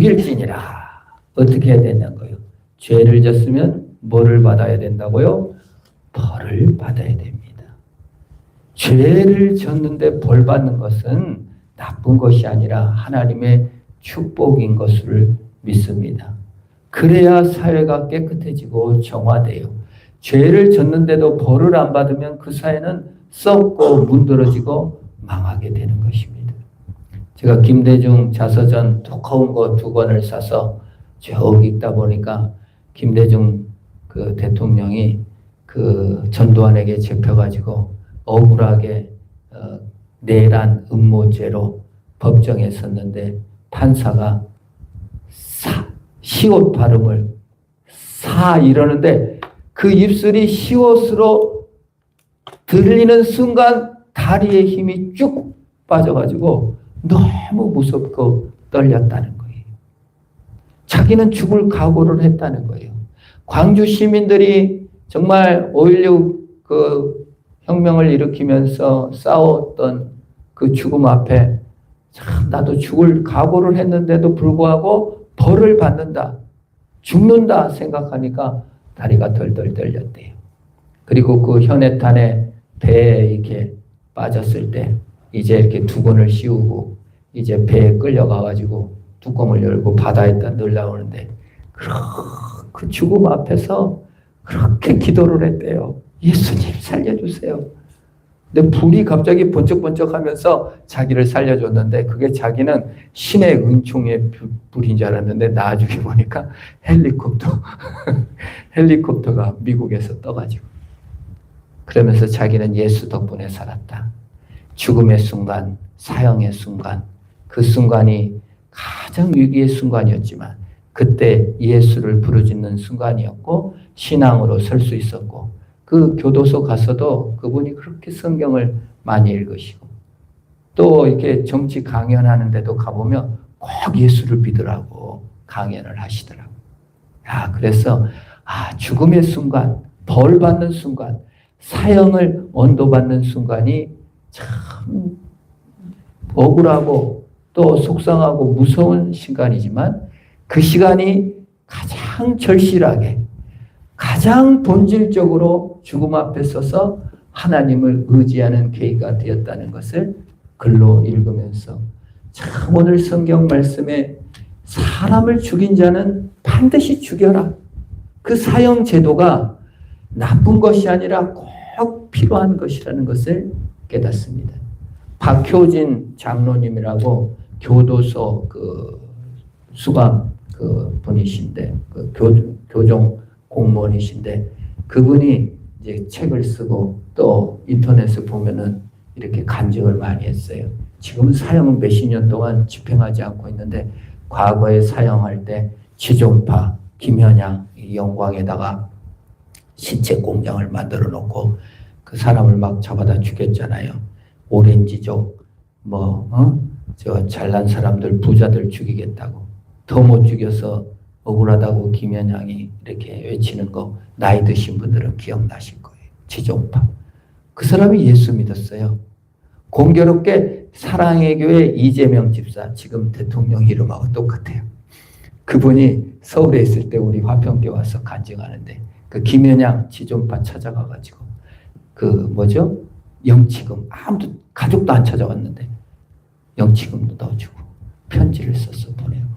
죽일지니라. 어떻게 해야 되냐고요? 죄를 졌으면 뭐를 받아야 된다고요? 벌을 받아야 됩니다. 죄를 졌는데 벌 받는 것은 나쁜 것이 아니라 하나님의 축복인 것을 믿습니다. 그래야 사회가 깨끗해지고 정화돼요. 죄를 졌는데도 벌을 안 받으면 그 사회는 썩고 문드러지고 망하게 되는 것입니다. 제가 김대중 자서전 두꺼운 거 2권을 사서 쭉 읽다 보니까 김대중 그 대통령이 그 전두환에게 잡혀가지고 억울하게 내란 음모죄로 법정에 섰는데 판사가 시옷 발음을 이러는데 그 입술이 시옷으로 들리는 순간 다리에 힘이 쭉 빠져가지고 너무 무섭고 떨렸다는 거예요. 자기는 죽을 각오를 했다는 거예요. 광주 시민들이 정말 5.16 그 혁명을 일으키면서 싸웠던 그 죽음 앞에 참 나도 죽을 각오를 했는데도 불구하고 벌을 받는다, 죽는다 생각하니까 다리가 덜덜 떨렸대요. 그리고 그 현해탄에 배에 이렇게 빠졌을 때 이제 이렇게 두건을 씌우고 이제 배에 끌려가가지고 뚜껑을 열고 바다에다 넣으려오는데 그 죽음 앞에서 그렇게 기도를 했대요. 예수님 살려주세요. 근데 불이 갑자기 번쩍번쩍하면서 자기를 살려줬는데 그게 자기는 신의 은총의 불인 줄 알았는데 나중에 보니까 헬리콥터가 미국에서 떠가지고 그러면서 자기는 예수 덕분에 살았다. 죽음의 순간, 사형의 순간, 그 순간이 가장 위기의 순간이었지만 그때 예수를 부르짖는 순간이었고 신앙으로 설 수 있었고 그 교도소 가서도 그분이 그렇게 성경을 많이 읽으시고 또 이렇게 정치 강연하는 데도 가보면 꼭 예수를 믿으라고 강연을 하시더라고요. 그래서 죽음의 순간, 벌 받는 순간, 사형을 언도받는 순간이 참 억울하고 또 속상하고 무서운 시간이지만 그 시간이 가장 절실하게 가장 본질적으로 죽음 앞에 서서 하나님을 의지하는 계기가 되었다는 것을 글로 읽으면서 참 오늘 성경 말씀에 사람을 죽인 자는 반드시 죽여라. 그 사형 제도가 나쁜 것이 아니라 꼭 필요한 것이라는 것을 깨닫습니다. 박효진 장로님이라고 교도소 그 수감 그 분이신데 그 교종 공무원이신데 그분이 이제 책을 쓰고 또 인터넷에 보면은 이렇게 간증을 많이 했어요. 지금은 사형은 몇십 년 동안 집행하지 않고 있는데 과거에 사형할 때 지존파 김현양 영광에다가 신체 공장을 만들어 놓고 그 사람을 막 잡아다 죽였잖아요. 오렌지족 저 잘난 사람들 부자들 죽이겠다고 더 못 죽여서 억울하다고 김현양이 이렇게 외치는 거 나이 드신 분들은 기억나실 거예요. 지존파. 그 사람이 예수 믿었어요. 공교롭게 사랑의 교회 이재명 집사 지금 대통령 이름하고 똑같아요. 그분이 서울에 있을 때 우리 화평교회 와서 간증하는데 그 김현양 지존파 찾아가가지고 그 영치금 아무도 가족도 안 찾아왔는데 영치금도 넣어주고 편지를 써서 보내고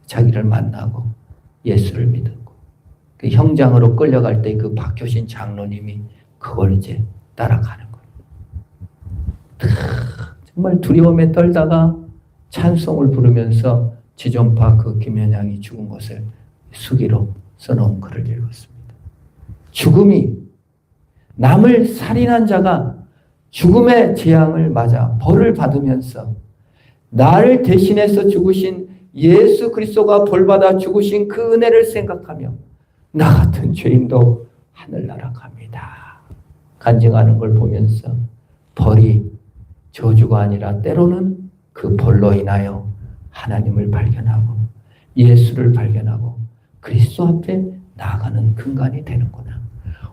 자기를 만나고 예수를 믿었고 그 형장으로 끌려갈 때 그 박효신 장로님이 그걸 이제 따라가는 거예요. 정말 두려움에 떨다가 찬송을 부르면서 지존파 그 김현양이 죽은 것을 수기로 써놓은 글을 읽었습니다. 죽음이 남을 살인한 자가 죽음의 재앙을 맞아 벌을 받으면서 나를 대신해서 죽으신 예수 그리스도가 벌받아 죽으신 그 은혜를 생각하며 나 같은 죄인도 하늘나라 갑니다. 간증하는 걸 보면서 벌이 저주가 아니라 때로는 그 벌로 인하여 하나님을 발견하고 예수를 발견하고 그리스도 앞에 나아가는 근간이 되는구나.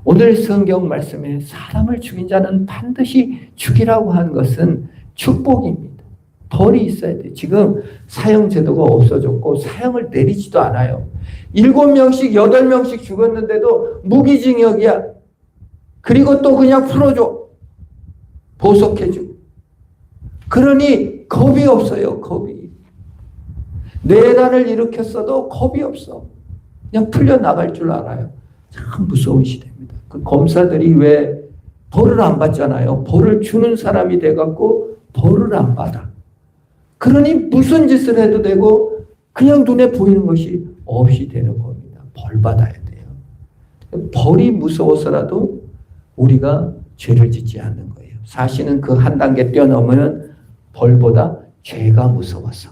오늘 성경 말씀에 사람을 죽인 자는 반드시 죽이라고 한 것은 축복입니다. 벌이 있어야 돼. 지금 사형제도가 없어졌고 사형을 내리지도 않아요. 7명씩 8명씩 죽었는데도 무기징역이야. 그리고 또 그냥 풀어줘. 보석해주고. 그러니 겁이 없어요. 겁이. 내란을 일으켰어도 겁이 없어. 그냥 풀려나갈 줄 알아요. 참 무서운 시대입니다. 그 검사들이 왜 벌을 안 받잖아요. 벌을 주는 사람이 돼갖고 벌을 안 받아. 그러니 무슨 짓을 해도 되고 그냥 눈에 보이는 것이 없이 되는 겁니다. 벌 받아야 돼요. 벌이 무서워서라도 우리가 죄를 짓지 않는 거예요. 사실은 그 한 단계 뛰어넘으면 벌보다 죄가 무서워서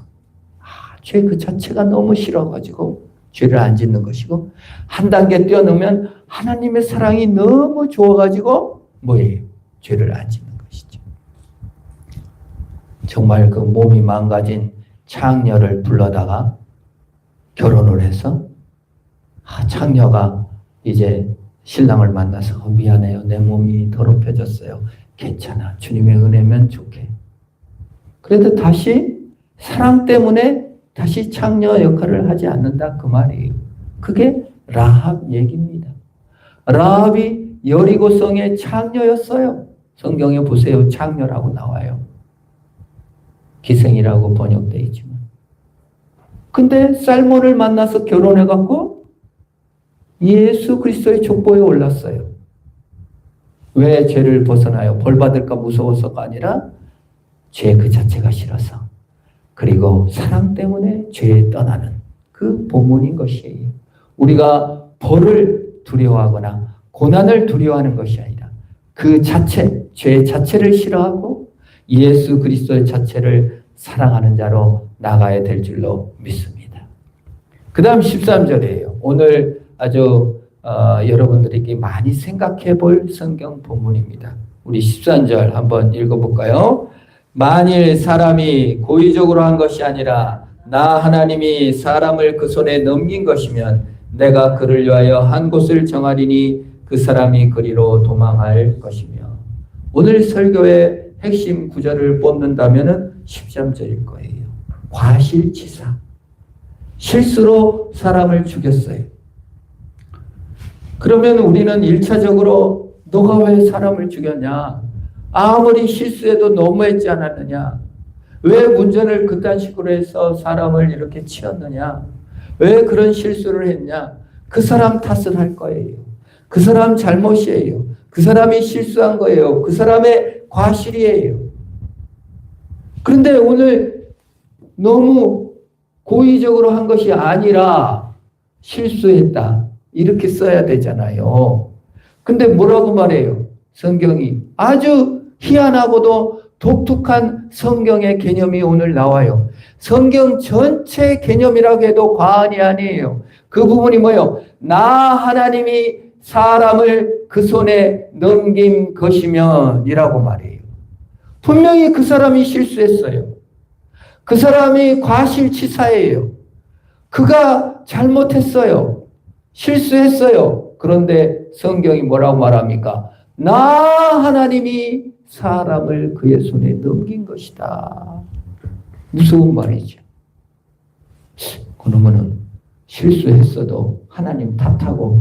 죄 그 자체가 너무 싫어가지고 죄를 안 짓는 것이고, 한 단계 뛰어넘으면 하나님의 사랑이 너무 좋아가지고 뭐예요? 죄를 안 짓는 것이죠. 정말 그 몸이 망가진 창녀를 불러다가 결혼을 해서 창녀가 이제 신랑을 만나서 미안해요. 내 몸이 더럽혀졌어요. 괜찮아. 주님의 은혜면 좋게. 그래도 다시 사랑 때문에 다시 창녀 역할을 하지 않는다 그 말이에요. 그게 라합 얘기입니다. 라합이 여리고성의 창녀였어요. 성경에 보세요. 창녀라고 나와요. 기생이라고 번역되어 있지만. 근데 살몬을 만나서 결혼해갖고 예수 그리스도의 족보에 올랐어요. 왜 죄를 벗어나요? 벌 받을까 무서워서가 아니라 죄 그 자체가 싫어서. 그리고 사랑 때문에 죄에 떠나는 그 본문인 것이에요. 우리가 벌을 두려워하거나 고난을 두려워하는 것이 아니라 그 자체, 죄 자체를 싫어하고 예수 그리스도의 자체를 사랑하는 자로 나가야 될 줄로 믿습니다. 그 다음 13절이에요. 오늘 아주 여러분들에게 많이 생각해 볼 성경 본문입니다. 우리 13절 한번 읽어볼까요? 만일 사람이 고의적으로 한 것이 아니라 나 하나님이 사람을 그 손에 넘긴 것이면 내가 그를 위하여 한 곳을 정하리니 그 사람이 그리로 도망할 것이며. 오늘 설교의 핵심 구절을 뽑는다면 13절일 거예요. 과실치사. 실수로 사람을 죽였어요. 그러면 우리는 1차적으로 너가 왜 사람을 죽였냐? 아무리 실수해도 너무했지 않았느냐? 왜 운전을 그딴 식으로 해서 사람을 이렇게 치었느냐? 왜 그런 실수를 했냐? 그 사람 탓을 할 거예요. 그 사람 잘못이에요. 그 사람이 실수한 거예요. 그 사람의 과실이에요. 그런데 오늘 너무 고의적으로 한 것이 아니라 실수했다. 이렇게 써야 되잖아요. 근데 뭐라고 말해요? 성경이 아주 희한하고도 독특한 성경의 개념이 오늘 나와요. 성경 전체 개념이라고 해도 과언이 아니에요. 그 부분이 뭐예요? 나 하나님이 사람을 그 손에 넘긴 것이면 이라고 말해요. 분명히 그 사람이 실수했어요. 그 사람이 과실치사예요. 그가 잘못했어요. 실수했어요. 그런데 성경이 뭐라고 말합니까? 나 하나님이 사람을 그의 손에 넘긴 것이다. 무서운 말이죠. 그러면은 실수했어도 하나님 탓하고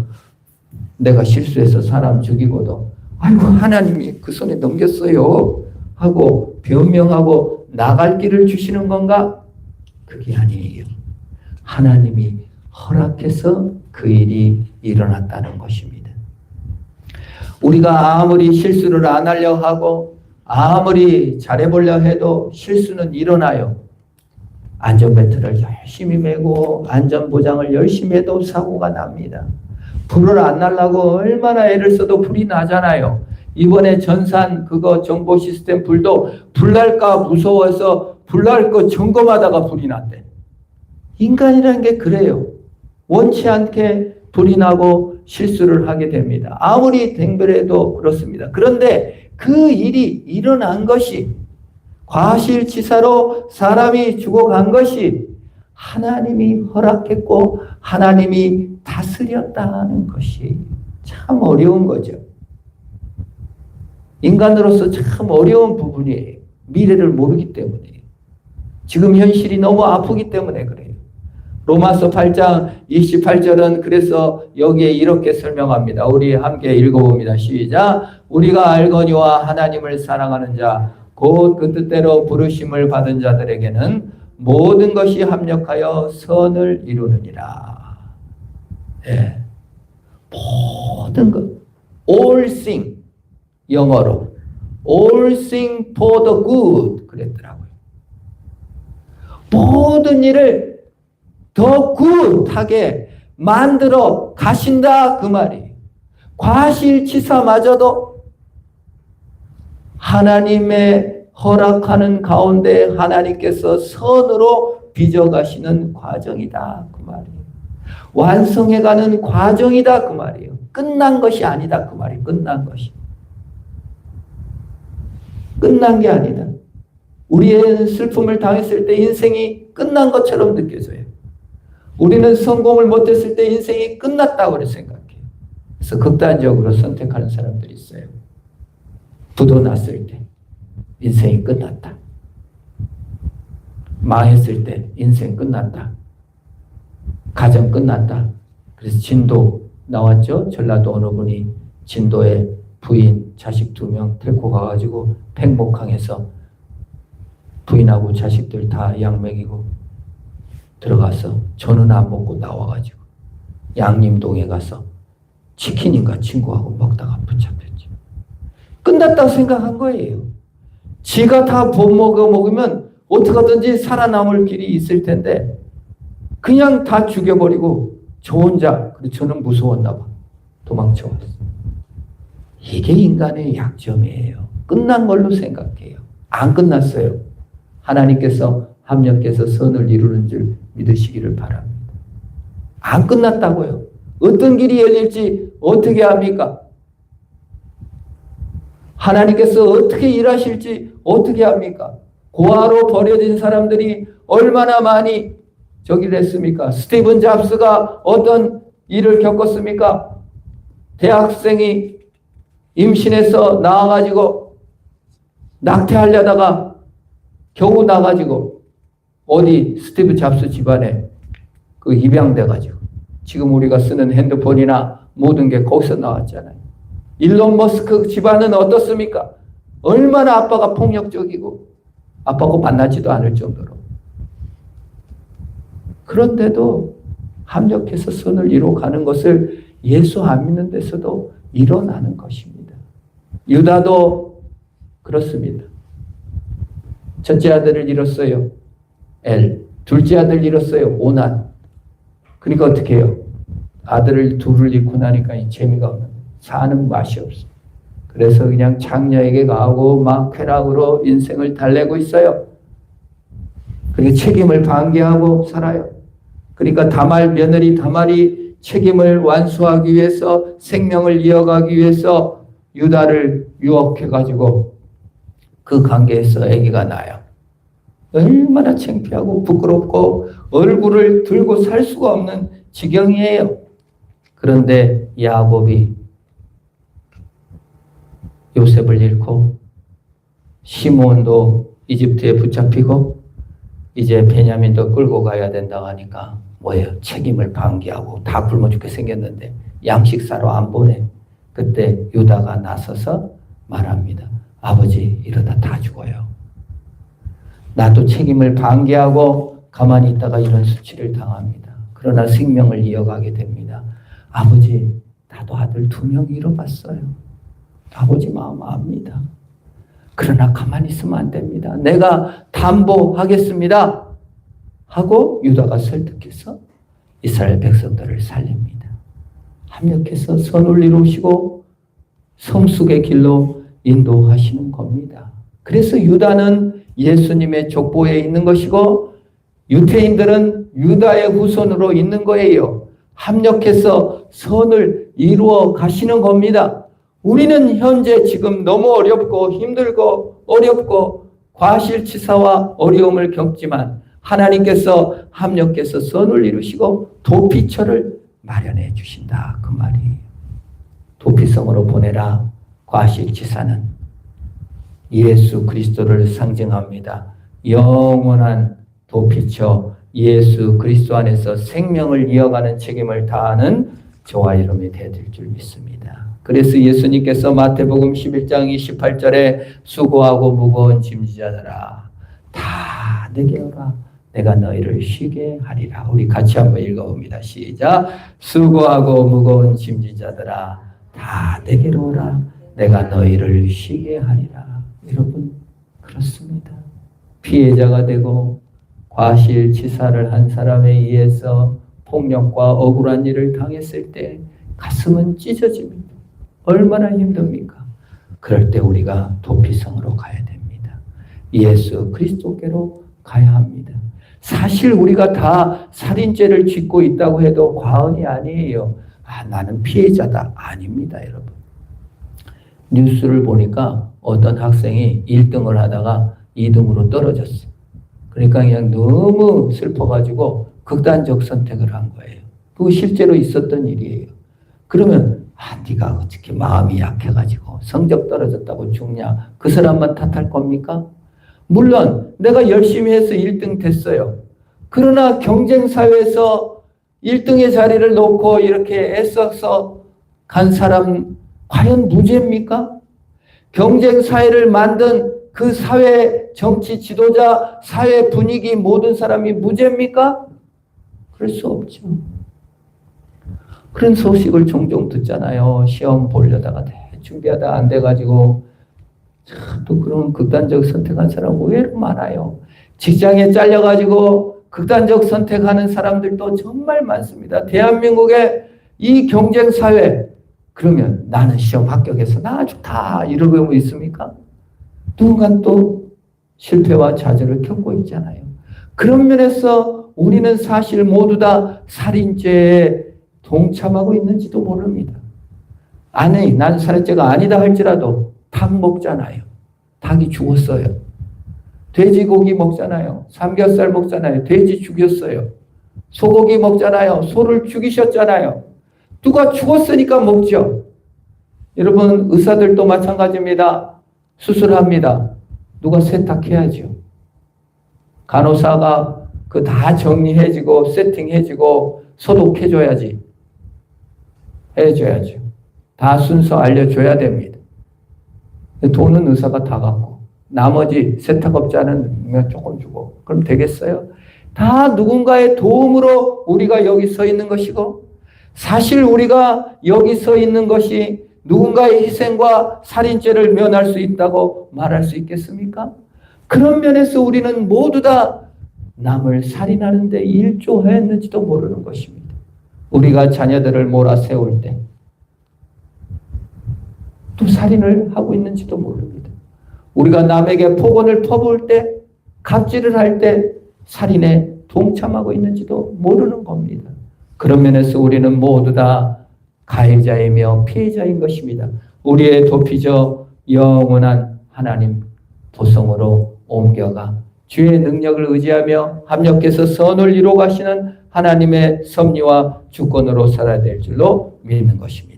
내가 실수해서 사람 죽이고도 아이고 하나님이 그 손에 넘겼어요 하고 변명하고 나갈 길을 주시는 건가? 그게 아니에요. 하나님이 허락해서 그 일이 일어났다는 것입니다. 우리가 아무리 실수를 안 하려 하고 아무리 잘해보려 해도 실수는 일어나요. 안전벨트를 열심히 매고 안전보장을 열심히 해도 사고가 납니다. 불을 안 날라고 얼마나 애를 써도 불이 나잖아요. 이번에 전산 그거 정보 시스템 불도 불 날까 무서워서 불 날 거 점검하다가 불이 났대. 인간이라는 게 그래요. 원치 않게 불이 나고 실수를 하게 됩니다. 아무리 댕별해도 그렇습니다. 그런데 그 일이 일어난 것이 과실치사로 사람이 죽어간 것이 하나님이 허락했고 하나님이 다스렸다는 것이 참 어려운 거죠. 인간으로서 참 어려운 부분이에요. 미래를 모르기 때문에. 지금 현실이 너무 아프기 때문에 그래요. 로마서 8장 28절은 그래서 여기에 이렇게 설명합니다. 우리 함께 읽어봅니다. 시작. 우리가 알거니와 하나님을 사랑하는 자, 곧 그 뜻대로 부르심을 받은 자들에게는 모든 것이 합력하여 선을 이루느니라. 예. 모든 것. All thing. 영어로. All thing for the good. 그랬더라고요. 모든 일을 더 굿하게 만들어 가신다. 그 말이에요. 과실치사마저도 하나님의 허락하는 가운데 하나님께서 선으로 빚어가시는 과정이다. 그 말이에요. 완성해가는 과정이다. 그 말이에요. 끝난 것이 아니다. 그 말이에요. 끝난 것이. 끝난 게 아니다. 우리의 슬픔을 당했을 때 인생이 끝난 것처럼 느껴져요. 우리는 성공을 못했을 때 인생이 끝났다고 생각해요. 그래서 극단적으로 선택하는 사람들이 있어요. 부도 났을 때 인생이 끝났다. 망했을 때 인생 끝났다. 가정 끝났다. 그래서 진도 나왔죠. 전라도 어느 분이 진도에 부인, 자식 2명 데리고 가가지고 팽목항에서 부인하고 자식들 다 약 먹이고 들어가서 저는 안 먹고 나와가지고 양림동에 가서 치킨인가 친구하고 먹다가 붙잡혔죠. 끝났다고 생각한 거예요. 지가 다 먹으면 어떻게든지 살아남을 길이 있을 텐데 그냥 다 죽여버리고 저 혼자, 저는 무서웠나 봐. 도망쳐왔어요. 이게 인간의 약점이에요. 끝난 걸로 생각해요. 안 끝났어요. 하나님께서 합력해서 선을 이루는 줄 믿으시기를 바랍니다. 안 끝났다고요. 어떤 길이 열릴지 어떻게 합니까? 하나님께서 어떻게 일하실지 어떻게 합니까? 고아로 버려진 사람들이 얼마나 많이 저기를 했습니까? 스티븐 잡스가 어떤 일을 겪었습니까? 대학생이 임신해서 나와가지고 낙태하려다가 겨우 나가지고 어디 스티브 잡스 집안에 그 입양돼가지고 지금 우리가 쓰는 핸드폰이나 모든 게 거기서 나왔잖아요. 일론 머스크 집안은 어떻습니까? 얼마나 아빠가 폭력적이고 아빠하고 만나지도 않을 정도로. 그런데도 합력해서 선을 이루어가는 것을 예수 안 믿는 데서도 일어나는 것입니다. 유다도 그렇습니다. 첫째 아들을 잃었어요. 엘. 둘째 아들을 잃었어요. 오난. 그러니까 어떻게 해요? 아들을 둘을 잃고 나니까 재미가 없는 거예요. 사는 맛이 없어. 그래서 그냥 장녀에게 가고 막 쾌락으로 인생을 달래고 있어요. 그리고 책임을 방기하고 살아요. 그러니까 며느리 다말이 책임을 완수하기 위해서 생명을 이어가기 위해서 유다를 유혹해가지고 그 관계에서 아기가 나요. 얼마나 창피하고 부끄럽고 얼굴을 들고 살 수가 없는 지경이에요. 그런데 야곱이 요셉을 잃고 시몬도 이집트에 붙잡히고 이제 베냐민도 끌고 가야 된다고 하니까 뭐예요? 책임을 방기하고 다 굶어 죽게 생겼는데 양식 사러 안 보내. 그때 유다가 나서서 말합니다. 아버지 이러다 다 죽어요. 나도 책임을 방기하고 가만히 있다가 이런 수치를 당합니다. 그러나 생명을 이어가게 됩니다. 아버지 나도 아들 2명 잃어봤어요. 아버지 마음 압니다. 그러나 가만히 있으면 안 됩니다. 내가 담보하겠습니다. 하고 유다가 설득해서 이스라엘 백성들을 살립니다. 합력해서 선을 이루시고 성숙의 길로 인도하시는 겁니다. 그래서 유다는 예수님의 족보에 있는 것이고 유태인들은 유다의 후손으로 있는 거예요. 합력해서 선을 이루어 가시는 겁니다. 우리는 현재 지금 너무 어렵고 힘들고 어렵고 과실치사와 어려움을 겪지만 하나님께서 합력해서 선을 이루시고 도피처를 마련해 주신다. 그 말이에요. 도피성으로 보내라. 과실치사는 예수 그리스도를 상징합니다. 영원한 도피처 예수 그리스도 안에서 생명을 이어가는 책임을 다하는 저와 여러분이 되어야 될 줄 믿습니다. 그래서 예수님께서 마태복음 11장 28절에 수고하고 무거운 짐지자들아 다 내게 오라 내가 너희를 쉬게 하리라. 우리 같이 한번 읽어봅니다. 시작. 수고하고 무거운 짐지자들아 다 내게로 오라 내가 너희를 쉬게 하리라. 여러분 그렇습니다. 피해자가 되고 과실치사를 한 사람에 의해서 폭력과 억울한 일을 당했을 때 가슴은 찢어집니다. 얼마나 힘듭니까? 그럴 때 우리가 도피성으로 가야 됩니다. 예수 그리스도께로 가야 합니다. 사실 우리가 다 살인죄를 짓고 있다고 해도 과언이 아니에요. 나는 피해자다. 아닙니다, 여러분. 뉴스를 보니까 어떤 학생이 1등을 하다가 2등으로 떨어졌어요. 그러니까 그냥 너무 슬퍼가지고 극단적 선택을 한 거예요. 그거 실제로 있었던 일이에요. 그러면 네가 어떻게 마음이 약해가지고 성적 떨어졌다고 죽냐? 그 사람만 탓할 겁니까? 물론 내가 열심히 해서 1등 됐어요. 그러나 경쟁사회에서 1등의 자리를 놓고 이렇게 애써서 간 사람 과연 무죄입니까? 경쟁사회를 만든 그 사회 정치 지도자, 사회 분위기 모든 사람이 무죄입니까? 그럴 수 없죠. 그런 소식을 종종 듣잖아요. 시험 보려다가 준비하다 안 돼가지고 또 그런 극단적 선택한 사람 의외로 많아요. 직장에 잘려가지고 극단적 선택하는 사람들도 정말 많습니다. 대한민국의 이 경쟁사회 그러면 나는 시험 합격해서 나 좋다 이러고 있습니까? 누군가 또 실패와 좌절을 겪고 있잖아요. 그런 면에서 우리는 사실 모두 다 살인죄에 동참하고 있는지도 모릅니다. 아니, 난 살인죄가 아니다 할지라도 닭 먹잖아요. 닭이 죽었어요. 돼지고기 먹잖아요. 삼겹살 먹잖아요. 돼지 죽였어요. 소고기 먹잖아요. 소를 죽이셨잖아요. 누가 죽었으니까 먹죠. 여러분 의사들도 마찬가지입니다. 수술합니다. 누가 세탁해야죠. 간호사가 그 다 정리해지고 세팅해지고 소독해줘야지. 해줘야죠. 다 순서 알려줘야 됩니다. 돈은 의사가 다 갖고 나머지 세탁업자는 조금 주고 그럼 되겠어요? 다 누군가의 도움으로 우리가 여기 서 있는 것이고 사실 우리가 여기 서 있는 것이 누군가의 희생과 살인죄를 면할 수 있다고 말할 수 있겠습니까? 그런 면에서 우리는 모두 다 남을 살인하는 데 일조했는지도 모르는 것입니다. 우리가 자녀들을 몰아세울 때 또 살인을 하고 있는지도 모릅니다. 우리가 남에게 폭언을 퍼부을 때 갑질을 할 때 살인에 동참하고 있는지도 모르는 겁니다. 그런 면에서 우리는 모두 다 가해자이며 피해자인 것입니다. 우리의 도피저 영원한 하나님 보성으로 옮겨가 주의 능력을 의지하며 합력해서 선을 이루어 가시는 하나님의 섭리와 주권으로 살아야 될 줄로 믿는 것입니다.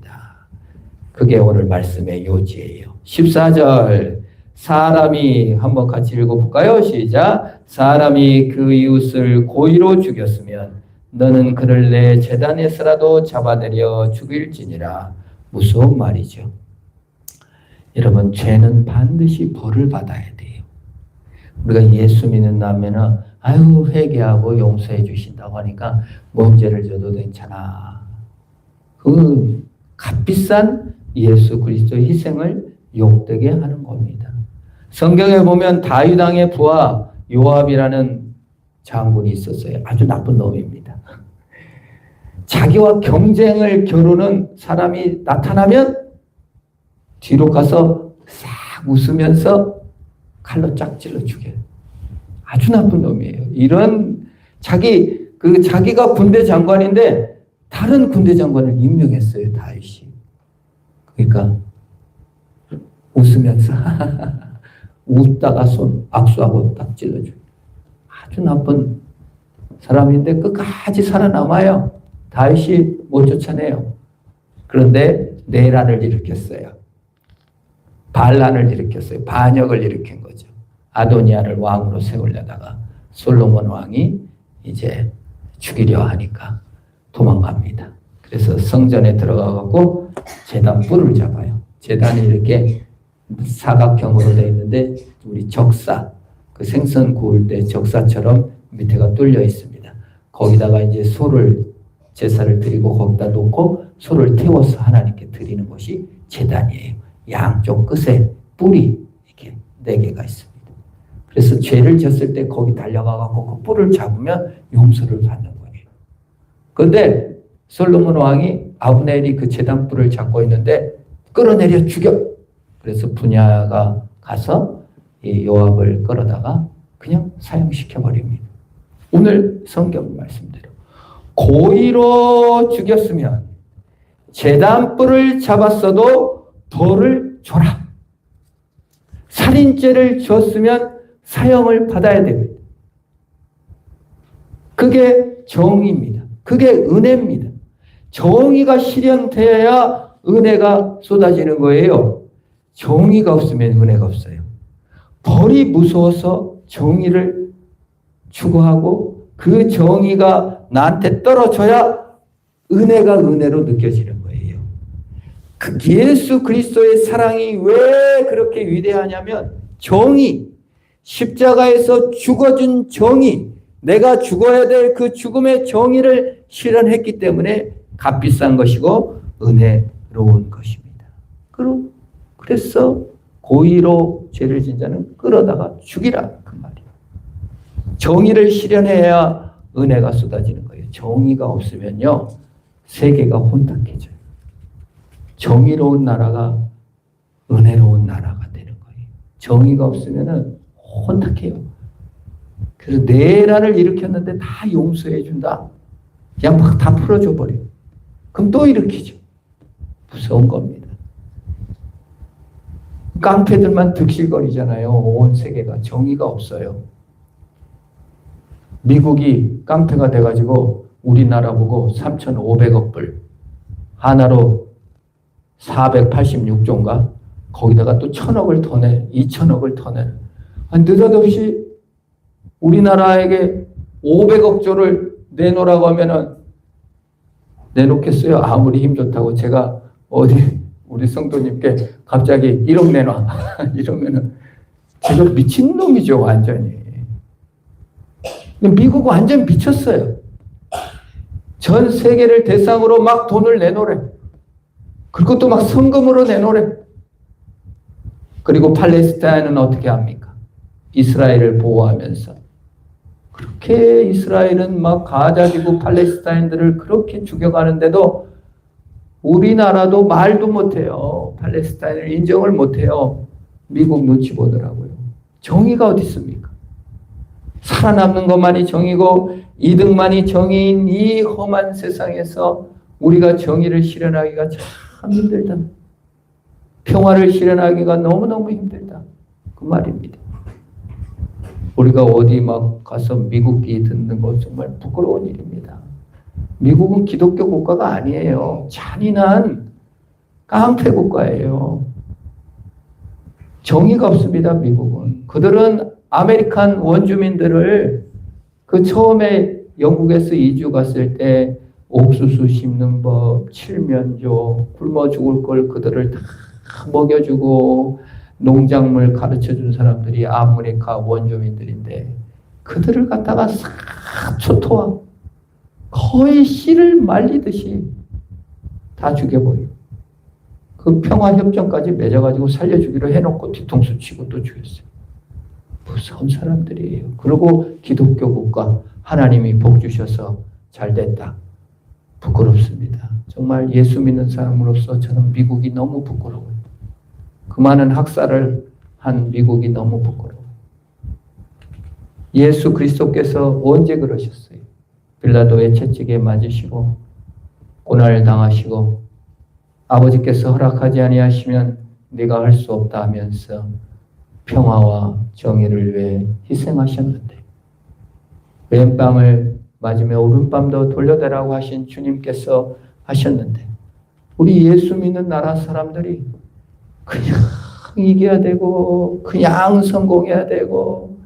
그게 오늘 말씀의 요지예요. 14절 사람이 한번 같이 읽어볼까요? 시작. 사람이 그 이웃을 고의로 죽였으면 너는 그를 내 제단에서라도 잡아내려 죽일지니라. 무서운 말이죠. 여러분 죄는 반드시 벌을 받아야 돼요. 우리가 예수 믿는다면은 아유 회개하고 용서해 주신다고 하니까 문제를 져도 괜찮아. 그 값비싼 예수 그리스도의 희생을 욕되게 하는 겁니다. 성경에 보면 다윗 왕의 부하 요압이라는 장군이 있었어요. 아주 나쁜 놈입니다. 자기와 경쟁을 겨루는 사람이 나타나면 뒤로 가서 싹 웃으면서 칼로 짝질러 죽여요. 아주 나쁜 놈이에요. 이런 자기가 군대 장관인데 다른 군대 장관을 임명했어요, 다윗이. 그러니까 웃으면서 웃다가 손 악수하고 딱 찔러줘요. 아주 나쁜 사람인데 끝까지 살아남아요. 다윗이 못 쫓아내요. 그런데 내란을 일으켰어요. 반란을 일으켰어요. 반역을 일으킨 거죠. 아도니아를 왕으로 세우려다가 솔로몬 왕이 이제 죽이려 하니까 도망갑니다. 그래서 성전에 들어가갖고 제단 뿔을 잡아요. 제단이 이렇게 사각형으로 되어 있는데 우리 적사, 그 생선 구울 때 적사처럼 밑에가 뚫려 있습니다. 거기다가 이제 소를 제사를 드리고 거기다 놓고 소를 태워서 하나님께 드리는 것이 제단이에요. 양쪽 끝에 뿔이 이렇게 4개가 있습니다. 그래서 죄를 졌을 때 거기 달려가갖고 그 뿔을 잡으면 용서를 받는 거예요. 그런데 솔로몬 왕이 아브넬이 그 제단 뿔을 잡고 있는데 끌어내려 죽여. 그래서 분야가 가서 이 요압을 끌어다가 그냥 사형시켜 버립니다. 오늘 성경 말씀대로 고의로 죽였으면 제단 뿔을 잡았어도 벌을 줘라. 살인죄를 졌으면 사형을 받아야 됩니다. 그게 정의입니다. 그게 은혜입니다. 정의가 실현되어야 은혜가 쏟아지는 거예요. 정의가 없으면 은혜가 없어요. 벌이 무서워서 정의를 추구하고 그 정의가 나한테 떨어져야 은혜가 은혜로 느껴지는 거예요. 그 예수 그리스도의 사랑이 왜 그렇게 위대하냐면 정의, 십자가에서 죽어준 정의, 내가 죽어야 될 그 죽음의 정의를 실현했기 때문에 값비싼 것이고 은혜로운 것입니다. 그래서 고의로 죄를 진 자는 끌어다가 죽이라 그 말이에요. 정의를 실현해야 은혜가 쏟아지는 거예요. 정의가 없으면요 세계가 혼탁해져요. 정의로운 나라가 은혜로운 나라가 되는 거예요. 정의가 없으면은 혼탁해요. 그래서 내란을 일으켰는데 다 용서해 준다. 그냥 막 다 풀어줘 버려요. 그럼 또 일으키죠. 무서운 겁니다. 깡패들만 득실거리잖아요. 온 세계가 정의가 없어요. 미국이 깡패가 돼가지고 우리나라 보고 3,500억 불 하나로 486조인가 거기다가 또 1,000억을 더 내, 2,000억을 더 내. 느닷없이 우리나라에게 500억 조를 내놓으라고 하면은 내놓겠어요? 아무리 힘 좋다고. 제가 어디 우리 성도님께 갑자기 1억 내놔 이러면은 제가 미친놈이죠 완전히. 미국 완전 미쳤어요. 전 세계를 대상으로 막 돈을 내놓으래. 그것도 막 성금으로 내놓으래. 그리고 팔레스타인은 어떻게 합니까? 이스라엘을 보호하면서 그렇게 이스라엘은 막 가자지구 팔레스타인들을 그렇게 죽여가는데도 우리나라도 말도 못해요. 팔레스타인을 인정을 못해요. 미국 눈치 보더라고요. 정의가 어디 있습니까? 살아남는 것만이 정의고 이득만이 정의인 이 험한 세상에서 우리가 정의를 실현하기가 참 힘들다. 평화를 실현하기가 너무너무 힘들다. 그 말입니다. 우리가 어디 막 가서 미국기 듣는 거 정말 부끄러운 일입니다. 미국은 기독교 국가가 아니에요. 잔인한 깡패 국가예요. 정의가 없습니다. 미국은. 그들은 아메리칸 원주민들을 그 처음에 영국에서 이주 갔을 때 옥수수 심는 법, 칠면조, 굶어 죽을 걸 그들을 다 먹여주고 농작물 가르쳐준 사람들이 아메리카 원주민들인데 그들을 갖다가 싹 초토화 거의 씨를 말리듯이 다 죽여버려요. 그 평화협정까지 맺어가지고 살려주기로 해놓고 뒤통수 치고 또 죽였어요. 무서운 사람들이에요. 그리고 기독교 국가 하나님이 복 주셔서 잘 됐다. 부끄럽습니다. 정말 예수 믿는 사람으로서 저는 미국이 너무 부끄러워요. 그 많은 학살을 한 미국이 너무 부끄러워요. 예수 그리스도께서 언제 그러셨어요? 빌라도의 채찍에 맞으시고 고난을 당하시고 아버지께서 허락하지 아니하시면 네가 할 수 없다 하면서 평화와 정의를 위해 희생하셨는데 왼밤을 맞으며 오른밤도 돌려대라고 하신 주님께서 하셨는데 우리 예수 믿는 나라 사람들이 그냥 이겨야 되고 그냥 성공해야 되고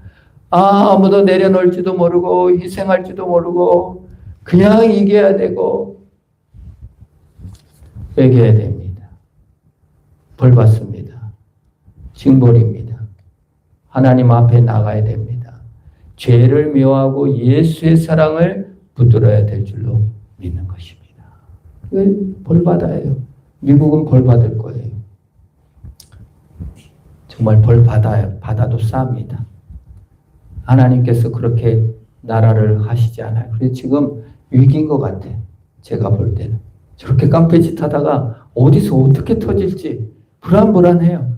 아무도 내려놓을지도 모르고 희생할지도 모르고 그냥 이겨야 되고 매겨야 됩니다. 벌 받습니다. 징벌입니다. 하나님 앞에 나가야 됩니다. 죄를 미워하고 예수의 사랑을 붙들어야 될 줄로 믿는 것입니다. 벌 받아요. 미국은 벌 받을 거예요. 정말 벌 받아도 쌉니다. 하나님께서 그렇게 나라를 하시지 않아요. 그래서 지금 위기인 것 같아. 제가 볼 때는. 저렇게 깡패짓 하다가 어디서 어떻게 터질지 불안해요.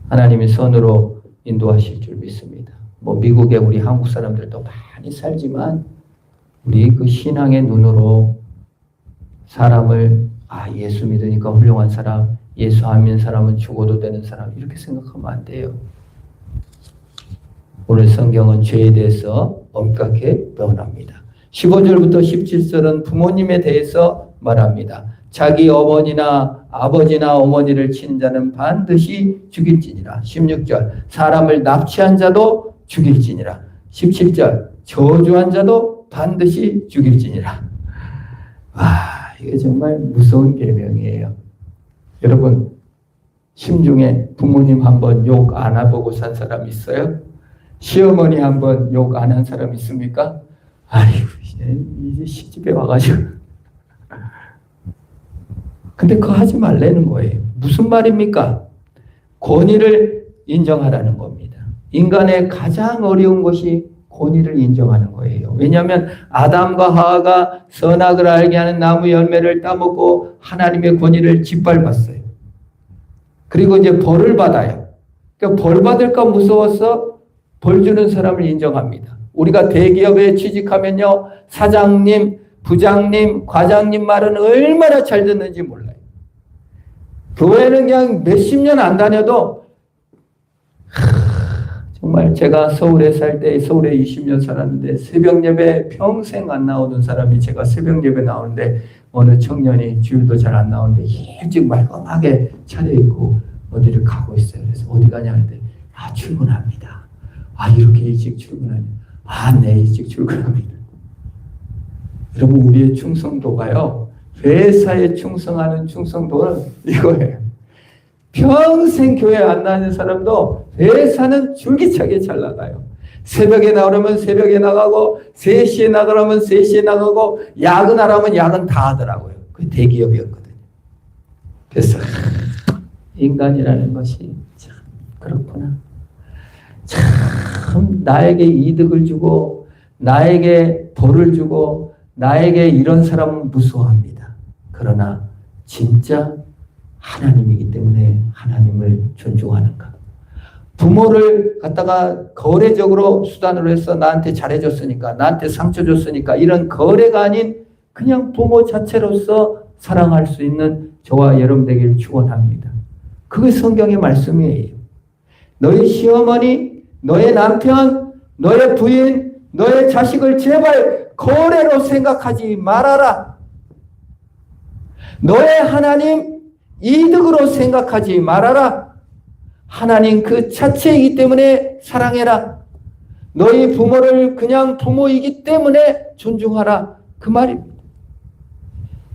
하나님이 선으로 인도하실 줄 믿습니다. 미국에 우리 한국 사람들도 많이 살지만 우리 그 신앙의 눈으로 사람을 예수 믿으니까 훌륭한 사람, 예수 안 믿는 사람은 죽어도 되는 사람 이렇게 생각하면 안 돼요. 오늘 성경은 죄에 대해서 엄격하게 변합니다. 15절부터 17절은 부모님에 대해서 말합니다. 자기 어머니나 아버지나 어머니를 치는 자는 반드시 죽일지니라. 16절 사람을 납치한 자도 죽일지니라. 17절 저주한 자도 반드시 죽일지니라. 이게 정말 무서운 계명이에요. 여러분 심중에 부모님 한번 욕 안 해보고 산 사람 있어요? 시어머니 한번 욕 안 한 사람 있습니까? 아이고 이제 시집에 와가지고 근데 그거 하지 말라는 거예요. 무슨 말입니까? 권위를 인정하라는 겁니다. 인간의 가장 어려운 것이 권위를 인정하는 거예요. 왜냐하면 아담과 하와가 선악을 알게 하는 나무 열매를 따먹고 하나님의 권위를 짓밟았어요. 그리고 이제 벌을 받아요. 그러니까 벌 받을까 무서워서 벌 주는 사람을 인정합니다. 우리가 대기업에 취직하면요, 사장님, 부장님, 과장님 말은 얼마나 잘 듣는지 몰라요. 교회는 그냥 몇십 년 안 다녀도 정말 제가 서울에 살 때 서울에 20년 살았는데 새벽 예배 평생 안 나오는 사람이 제가 새벽 예배 나오는데 어느 청년이 주일도 잘 안 나오는데 일찍 말끔하게 차려입고 어디를 가고 있어요. 그래서 어디 가냐 하는데 출근합니다. 이렇게 일찍 출근하냐. 네, 일찍 출근합니다. 여러분 우리의 충성도가요. 회사에 충성하는 충성도는 이거예요. 평생 교회 안 나가는 사람도 회사는 줄기차게 잘 나가요. 새벽에 나오려면 새벽에 나가고 3시에 나가려면 3시에 나가고 야근하라면 야근 다 하더라고요. 그 대기업이었거든요. 그래서 인간이라는 것이 참 그렇구나. 참 나에게 이득을 주고 나에게 벌을 주고 나에게 이런 사람은 무서워합니다. 그러나 진짜 하나님이기 때문에 하나님을 존중하는가. 부모를 갖다가 거래적으로 수단으로 해서 나한테 잘해줬으니까 나한테 상처 줬으니까 이런 거래가 아닌 그냥 부모 자체로서 사랑할 수 있는 저와 여러분 되기를 축원합니다. 그게 성경의 말씀이에요. 너희 시어머니, 너의 남편, 너의 부인, 너의 자식을 제발 거래로 생각하지 말아라. 너의 하나님 이득으로 생각하지 말아라. 하나님 그 자체이기 때문에 사랑해라. 너희 부모를 그냥 부모이기 때문에 존중하라. 그 말입니다.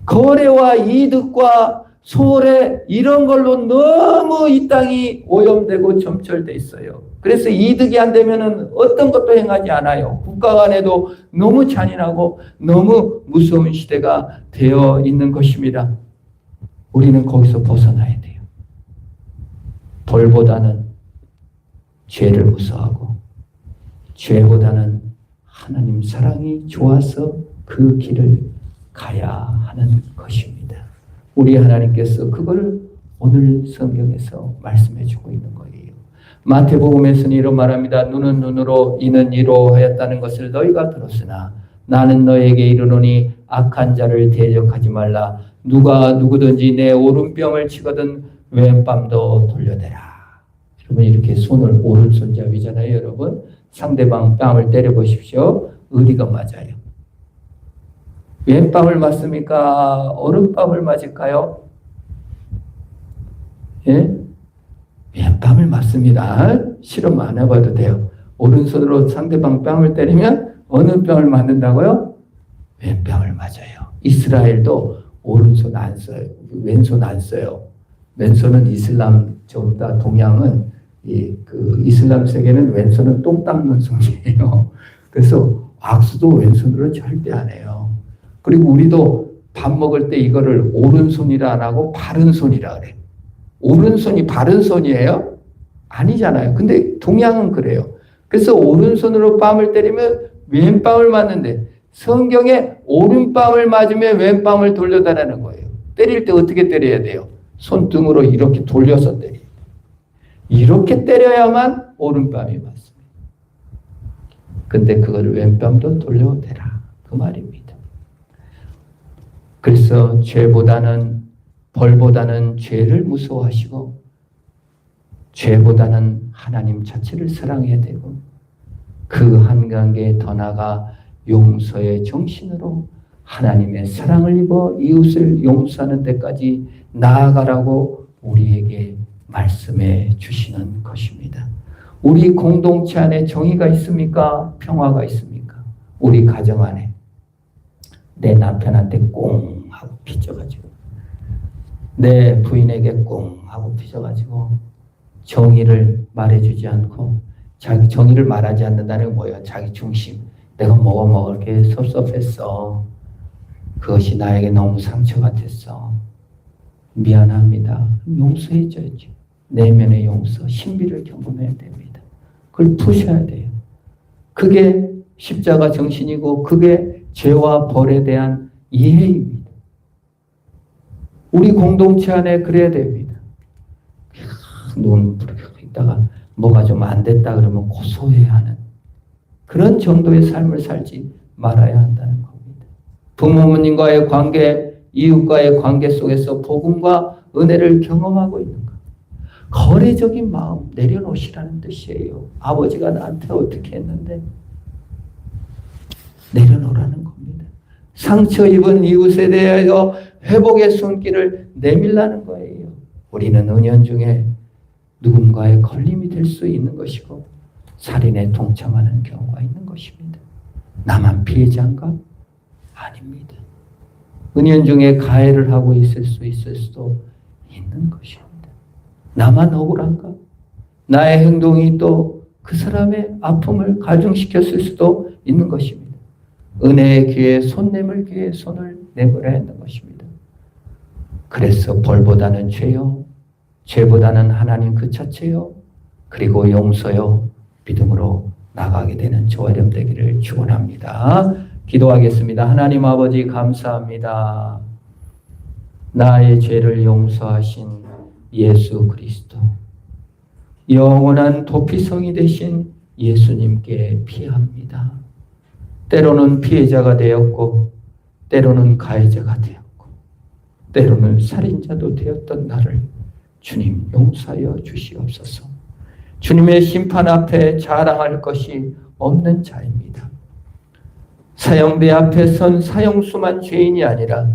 거래와 이득과 소래 이런 걸로 너무 이 땅이 오염되고 점철돼 있어요. 그래서 이득이 안 되면은 어떤 것도 행하지 않아요. 국가 간에도 너무 잔인하고 너무 무서운 시대가 되어 있는 것입니다. 우리는 거기서 벗어나야 돼요. 벌보다는 죄를 무서워하고 죄보다는 하나님 사랑이 좋아서 그 길을 가야 하는 것입니다. 우리 하나님께서 그걸 오늘 성경에서 말씀해 주고 있는 거예요. 마태복음에서는 이런 말합니다. 눈은 눈으로 이는 이로 하였다는 것을 너희가 들었으나 나는 너에게 이르노니 악한 자를 대적하지 말라. 누가 누구든지 내 오른뺨을 치거든 왼뺨도 돌려대라. 여러분 이렇게 손을 오른손잡이잖아요. 여러분 상대방 뺨을 때려보십시오. 어디가 맞아요? 왼뺨을 맞습니까? 오른뺨을 맞을까요? 예? 뺨을 맞습니다. 실험 안 해봐도 돼요. 오른손으로 상대방 뺨을 때리면 어느 뺨을 맞는다고요? 왼뺨을 맞아요. 이스라엘도 오른손 안 써요. 왼손 안 써요. 왼손은 이슬람, 전부 다 동양은 이슬람 세계는 왼손은 똥 닦는 손이에요. 그래서 악수도 왼손으로 절대 안 해요. 그리고 우리도 밥 먹을 때 이거를 오른손이라 안 하고 바른 손이라 그래. 오른손이 바른 손이에요? 아니잖아요. 근데 동양은 그래요. 그래서 오른손으로 뺨을 때리면 왼뺨을 맞는데 성경에 오른뺨을 맞으면 왼뺨을 돌려달라는 거예요. 때릴 때 어떻게 때려야 돼요? 손등으로 이렇게 돌려서 때려요. 이렇게 때려야만 오른뺨이 맞습니다. 근데 그거를 왼뺨도 돌려대라. 그 말입니다. 그래서 죄보다는 벌보다는 죄를 무서워하시고 죄보다는 하나님 자체를 사랑해야 되고 그 한 단계 더 나아가 용서의 정신으로 하나님의 사랑을 입어 이웃을 용서하는 데까지 나아가라고 우리에게 말씀해 주시는 것입니다. 우리 공동체 안에 정의가 있습니까? 평화가 있습니까? 우리 가정 안에 내 남편한테 꽁 하고 삐져가지고 내 부인에게 꽁 하고 삐져가지고 정의를 말해주지 않고 자기 정의를 말하지 않는다는 건 뭐예요? 자기 중심. 내가 뭐가 이렇게 섭섭했어. 그것이 나에게 너무 상처가 됐어. 미안합니다. 용서해줘야지. 내면의 용서, 신비를 경험해야 됩니다. 그걸 푸셔야 돼요. 그게 십자가 정신이고 그게 죄와 벌에 대한 이해입니다. 우리 공동체 안에 그래야 됩니다. 눈 부르고 있다가 뭐가 좀 안 됐다 그러면 고소해야 하는 그런 정도의 삶을 살지 말아야 한다는 겁니다. 부모님과의 관계, 이웃과의 관계 속에서 복음과 은혜를 경험하고 있는 것. 거래적인 마음 내려놓으시라는 뜻이에요. 아버지가 나한테 어떻게 했는데 내려놓으라는 겁니다. 상처 입은 이웃에 대하여 회복의 손길을 내밀라는 거예요. 우리는 은연중에 누군가의 걸림이 될 수 있는 것이고 살인에 동참하는 경우가 있는 것입니다. 나만 피해자인가? 아닙니다. 은연중에 가해를 하고 있을 수도 있는 것입니다. 나만 억울한가? 나의 행동이 또 그 사람의 아픔을 가중시켰을 수도 있는 것입니다. 은혜의 기회에 손 내밀 기회에 손을 내밀어야 하는 것입니다. 그래서 벌보다는 죄요. 죄보다는 하나님 그 자체요. 그리고 용서요. 믿음으로 나가게 되는 저와 여러분 되기를 축원합니다. 기도하겠습니다. 하나님 아버지 감사합니다. 나의 죄를 용서하신 예수 그리스도, 영원한 도피성이 되신 예수님께 피합니다. 때로는 피해자가 되었고 때로는 가해자가 되었고 때로는 살인자도 되었던 나를 주님 용서하여 주시옵소서. 주님의 심판 앞에 자랑할 것이 없는 자입니다. 사형대 앞에 선 사형수만 죄인이 아니라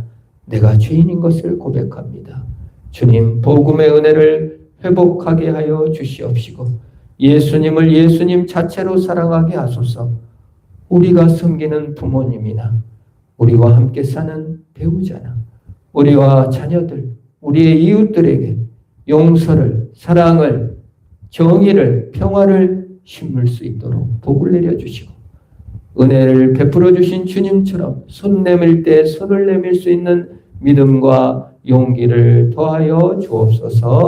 내가 죄인인 것을 고백합니다. 주님 복음의 은혜를 회복하게 하여 주시옵시고 예수님을 예수님 자체로 사랑하게 하소서. 우리가 섬기는 부모님이나 우리와 함께 사는 배우자나 우리와 자녀들, 우리의 이웃들에게 용서를, 사랑을, 정의를, 평화를 심을 수 있도록 복을 내려주시고 은혜를 베풀어 주신 주님처럼 손 내밀 때 손을 내밀 수 있는 믿음과 용기를 더하여 주옵소서.